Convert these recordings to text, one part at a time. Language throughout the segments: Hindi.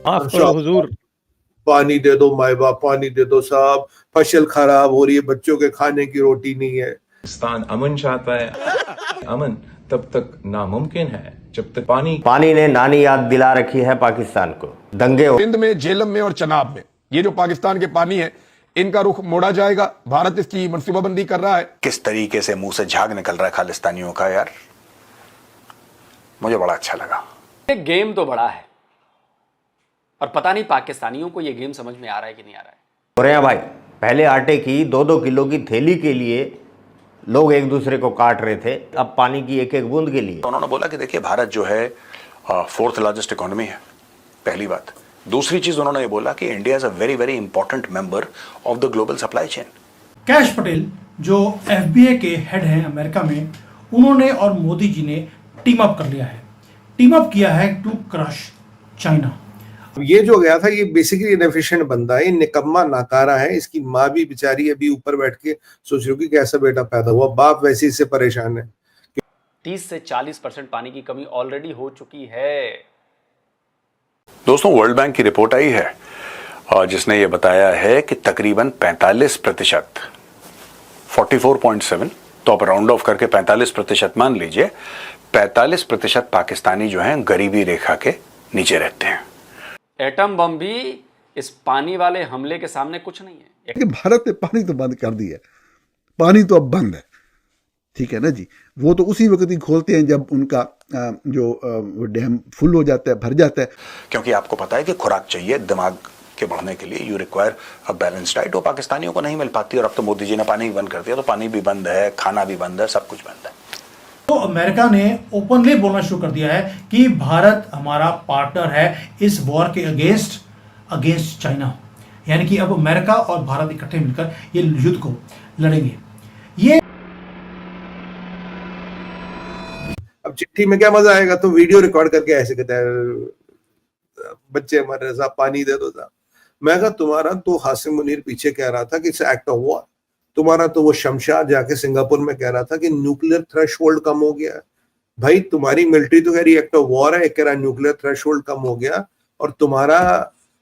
माफ करो हुजूर, पानी दे दो माए बाप, पानी दे दो साहब, फसल खराब हो रही है, बच्चों के खाने की रोटी नहीं है। पाकिस्तान अमन चाहता है, अमन तब तक नामुमकिन है जब तक पानी ने नानी याद दिला रखी है पाकिस्तान को। दंगे सिंध में, झेलम में और चनाब में ये जो पाकिस्तान के पानी है, इनका रुख मोड़ा जाएगा। भारत इसकी मनसूबाबंदी कर रहा है। किस तरीके से मुंह से झाग निकल रहा है खालिस्तानियों का, यार मुझे बड़ा अच्छा लगा। एक गेम तो बड़ा है और पता नहीं पाकिस्तानियों को यह गेम समझ में आ रहा है कि नहीं आ रहा है। हो रहे हैं भाई, पहले आटे की 2-2 किलो की थैली के लिए लोग एक दूसरे को काट रहे थे, अब पानी की एक एक बूंद के लिए। तो उन्होंने बोला कि देखिए भारत जो है 4th लार्जेस्ट इकोनॉमी है, पहली बात। दूसरी चीज उन्होंने ये बोला कि India is a very very important member of the global supply chain. Cash Patel जो एफबीआई के हेड हैं अमेरिका में, उन्होंने और मोदी जी ने टीम अप कर लिया है, टीम अप किया है टू क्रश चाइना। ये जो गया था ये बेसिकली इनएफिशिएंट बंदा है, निकम्मा नाकारा है। इसकी माँ भी बेचारी अभी ऊपर बैठ के सोच रही कि कैसा बेटा पैदा हुआ, बाप वैसे इससे परेशान है। 30 से 40% पानी की कमी ऑलरेडी हो चुकी है। दोस्तों, वर्ल्ड बैंक की रिपोर्ट आई है और जिसने ये बताया है कि तकरीबन 45%, 44.7, तो आप राउंड ऑफ करके 45% मान लीजिए, 45% पाकिस्तानी जो हैं गरीबी रेखा के नीचे रहते हैं। एटम बम भी इस पानी वाले हमले के सामने कुछ नहीं है। कि भारत ने पानी तो बंद कर दिया, पानी तो अब बंद है, ठीक है ना जी। वो तो उसी वक्त ही खोलते हैं जब उनका जो डैम फुल हो जाता है, भर जाता है। क्योंकि आपको पता है कि खुराक चाहिए दिमाग के बढ़ने के लिए, you require a balance diet, वो पाकिस्तानियों को नहीं मिल पाती। और अब तो मोदी जी ने पानी बंद कर दिया, तो पानी भी बंद है, खाना भी बंद है, सब कुछ बंद है। तो अमेरिका ने ओपनली बोलना शुरू कर दिया है कि भारत हमारा पार्टनर है इस वॉर के अगेंस्ट चाइना। यानी कि अब अमेरिका और भारत इकट्ठे मिलकर ये युद्ध को लड़ेंगे। ये अब चिट्ठी में क्या मजा आएगा, तो वीडियो रिकॉर्ड करके ऐसे कहता है बच्चे मर रहे साहब, पानी दे दो साहब। मैं कहा तुम्हारा तो हासिम मुनीर पीछे कह रहा था कि इट्स एक्ट ऑफ वॉर, तुम्हारा तो वो शमशाद जाके सिंगापुर में कह रहा था कि न्यूक्लियर थ्रेशोल्ड कम हो गया। भाई तुम्हारी मिलिट्री तो कह रही एक्ट ऑफ वॉर है, एक कह रहा न्यूक्लियर थ्रेशोल्ड कम हो गया, और तुम्हारा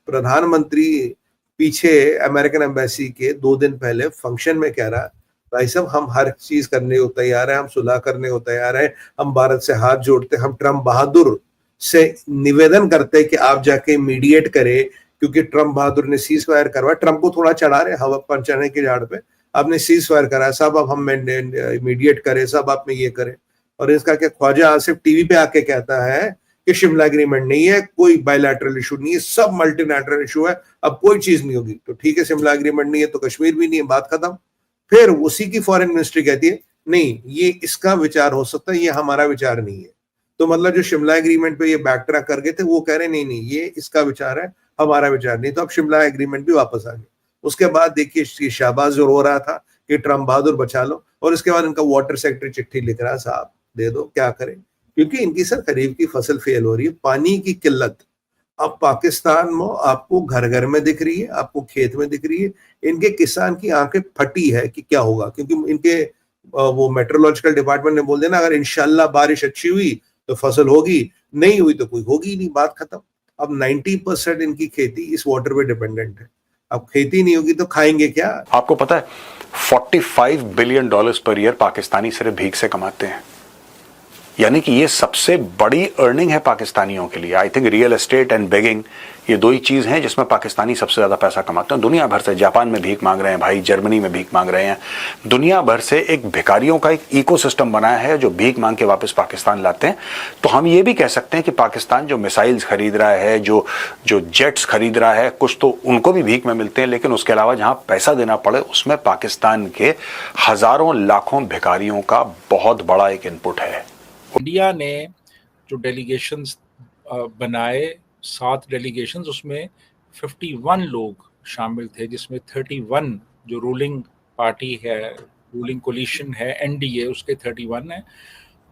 प्रधानमंत्री पीछे अमेरिकन एम्बेसी के 2 दिन पहले फंक्शन में कह रहा भाई साहब हम हर चीज करने को तैयार है, हम सुलह करने को तैयार है, हम भारत से हाथ जोड़ते, हम ट्रम्प बहादुर से निवेदन करते कि आप जाके मीडिएट करे, क्योंकि ट्रम्प बहादुर ने सीज फायर करवाया। ट्रम्प को थोड़ा चढ़ा रहे हवा पंचाने के झाड़ पे, आपने सीज फायर करा साहब, अब हम मीडिएट करें साहब, आप में ये करें। और इसका क्या ख्वाजा आसिफ टीवी पे आके कहता है कि शिमला एग्रीमेंट नहीं है, कोई बायलैटरल इशू नहीं है, सब मल्टीलैटरल इशू है, अब कोई चीज नहीं होगी। तो ठीक है, शिमला एग्रीमेंट नहीं है तो कश्मीर भी नहीं है, बात खत्म। फिर उसी की फॉरेन मिनिस्ट्री कहती है नहीं ये इसका विचार हो सकता है, ये हमारा विचार नहीं है। तो मतलब जो शिमला एग्रीमेंट पे ये बैक ट्रैक कर गए थे वो कह रहे नहीं ये इसका विचार है, हमारा विचार नहीं। तो अब शिमला एग्रीमेंट भी वापस आ गया। उसके बाद देखिए शाहबाज जो रो रहा था कि ट्रम्प बहादुर बचा लो, और इसके बाद इनका वाटर सेक्रेटरी चिट्ठी लिख रहा है साहब दे दो, क्या करें, क्योंकि इनकी सर खरीफ की फसल फेल हो रही है, पानी की किल्लत। अब पाकिस्तान में आपको घर घर में दिख रही है, आपको खेत में दिख रही है। इनके किसान की आंखें फटी है कि क्या होगा, क्योंकि इनके वो मेट्रोलॉजिकल डिपार्टमेंट ने बोल देना अगर इंशाल्लाह बारिश अच्छी हुई तो फसल होगी, नहीं हुई तो कोई होगी नहीं, बात खत्म। अब 90% इनकी खेती इस वाटर पे डिपेंडेंट है। अब खेती नहीं होगी तो खाएंगे क्या? आपको पता है 45 billion dollars per year Pakistani सिर्फ भीख से कमाते हैं, यानी कि ये सबसे बड़ी अर्निंग है पाकिस्तानियों के लिए। I think real estate and begging, ये 2 ही चीज हैं जिसमें पाकिस्तानी सबसे ज्यादा पैसा कमाते हैं। दुनिया भर से, जापान में भीख मांग रहे हैं भाई, जर्मनी में भीख मांग रहे हैं, दुनिया भर से एक भिखारियों का एक इकोसिस्टम बनाया है जो भीख मांग के वापस पाकिस्तान लाते हैं। तो हम ये भी कह सकते हैं कि पाकिस्तान जो मिसाइल्स खरीद रहा है, जो जेट्स खरीद रहा है, कुछ तो उनको भी भीख में मिलते हैं, लेकिन उसके अलावा जहां पैसा देना पड़े उसमें पाकिस्तान के हजारों लाखों भिखारियों का बहुत बड़ा एक इनपुट है। इंडिया ने जो डेलीगेशंस बनाए, 7 डेलीगेशंस, उसमें 51 लोग शामिल थे, जिसमें 31 जो रूलिंग पार्टी है, रूलिंग कोलिशन है एनडीए, उसके 31 है,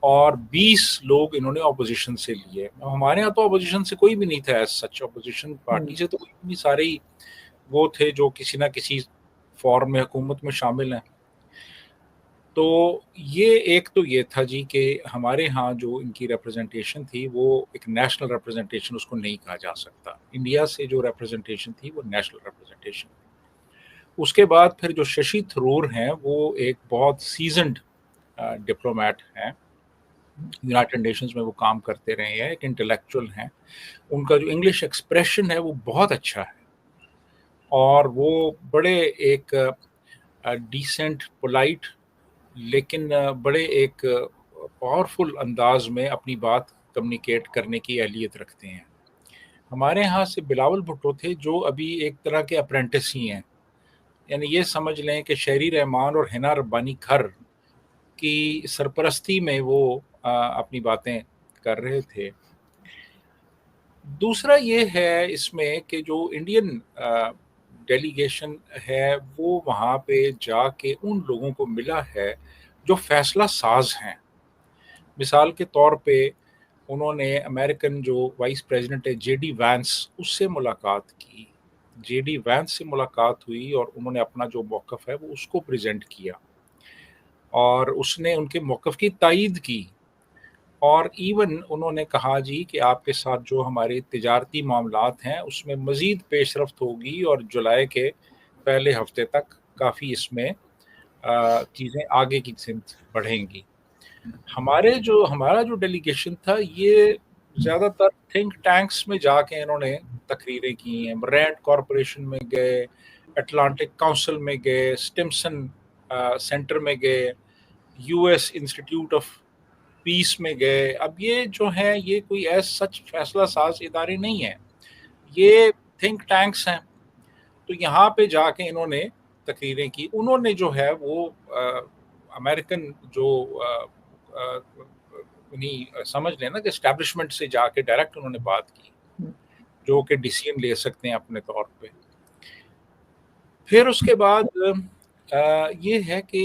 और 20 लोग इन्होंने ऑपोजिशन से लिए। हमारे यहाँ तो ऑपोजिशन से कोई भी नहीं था, सच ऑपोजिशन पार्टी से तो कोई नहीं, सारे ही वो थे जो किसी ना किसी फॉर्म में हुकूमत में शामिल हैं। तो ये एक तो ये था जी कि हमारे यहाँ जो इनकी रिप्रेजेंटेशन थी वो एक नेशनल रिप्रेजेंटेशन उसको नहीं कहा जा सकता। इंडिया से जो रिप्रेजेंटेशन थी वो नेशनल रिप्रेजेंटेशन। उसके बाद फिर जो शशि थरूर हैं वो एक बहुत सीजन्ड डिप्लोमेट हैं, यूनाइटेड नेशंस में वो काम करते रहे हैं, एक इंटेलेक्चुअल हैं। उनका जो इंग्लिश एक्सप्रेशन है वो बहुत अच्छा है और वो बड़े एक डिसेंट पोलाइट लेकिन बड़े एक पावरफुल अंदाज में अपनी बात कम्युनिकेट करने की अहलियत रखते हैं। हमारे यहाँ से बिलावल भुट्टो थे जो अभी एक तरह के अप्रेंटिस ही हैं, यानी ये समझ लें कि शहरी रहमान और हिना रब्बानी खर की सरपरस्ती में वो अपनी बातें कर रहे थे। दूसरा ये है इसमें कि जो इंडियन डेलीगेशन है वो वहाँ पे जाके उन लोगों को मिला है जो फैसला साज हैं। मिसाल के तौर पे उन्होंने अमेरिकन जो वाइस प्रेसिडेंट है जेडी वैंस, उससे मुलाकात की। जेडी वैंस से मुलाकात हुई और उन्होंने अपना जो मौक़िफ़ है वो उसको प्रेजेंट किया और उसने उनके मौक़िफ़ की तायीद की और इवन उन्होंने कहा जी कि आपके साथ जो हमारे तिजारती मामलात हैं उसमें मज़ीद पेशरफ्त होगी और जुलाई के पहले हफ्ते तक काफ़ी इसमें चीज़ें आगे की सिमत बढ़ेंगी। हमारा जो डेलीगेशन था ये ज़्यादातर थिंक टैंक्स में जाके इन्होंने तकरीरें की हैं। रैंड कॉरपोरेशन में गए, अटलांटिक काउंसिल में गए, स्टिम्सन सेंटर में गए, यूएस इंस्टीट्यूट ऑफ पीस में गए। अब ये जो है ये कोई ऐसा सच फैसला साज इदारे नहीं है, ये थिंक टैंक्स हैं। तो यहाँ पे जाके इन्होंने तकरीरें की। उन्होंने जो है वो अमेरिकन जो उन्हीं समझ लेना कि एस्टैब्लिशमेंट से जाके डायरेक्ट उन्होंने बात की, जो कि डिसीजन ले सकते हैं अपने तौर पे। फिर उसके बाद ये है कि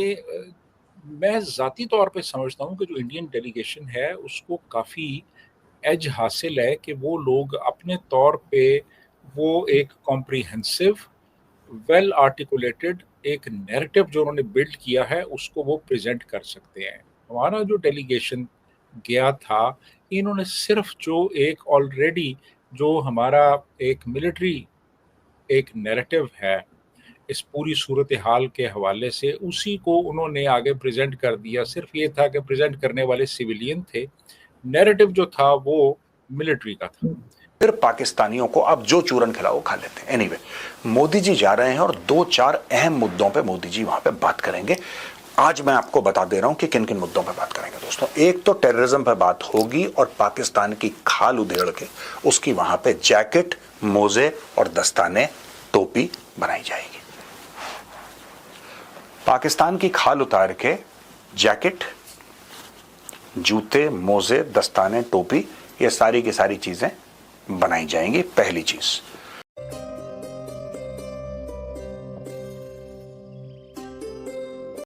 मैं ज़ाती तौर पे समझता हूँ कि जो इंडियन डेलीगेशन है उसको काफ़ी एज हासिल है कि वो लोग अपने तौर पे वो एक कॉम्प्रिहेंसिव वेल आर्टिकुलेटेड एक नैरेटिव जो उन्होंने बिल्ड किया है उसको वो प्रेजेंट कर सकते हैं। हमारा जो डेलीगेशन गया था, इन्होंने सिर्फ जो एक ऑलरेडी जो हमारा एक मिलिट्री एक नैरेटिव है इस पूरी सूरत हाल के हवाले से, उसी को उन्होंने आगे प्रेजेंट कर दिया। सिर्फ ये था कि प्रेजेंट करने वाले सिविलियन थे, नैरेटिव जो था वो मिलिट्री का था। फिर पाकिस्तानियों को अब जो चूरन खिलाओ खा लेते हैं। एनीवे, मोदी जी जा रहे हैं और 2-4 अहम मुद्दों पे मोदी जी वहां पे बात करेंगे। आज मैं आपको बता दे रहा हूं कि किन किन मुद्दों पे बात करेंगे दोस्तों। एक तो टेररिज्म पे बात होगी और पाकिस्तान की खाल उधेड़ के उसकी वहां पे जैकेट, मोजे और दस्ताने, टोपी बनाई जाएगी। पाकिस्तान की खाल उतार के जैकेट, जूते, मोजे, दस्ताने, टोपी, ये सारी की सारी चीजें बनाई जाएंगी। पहली चीज।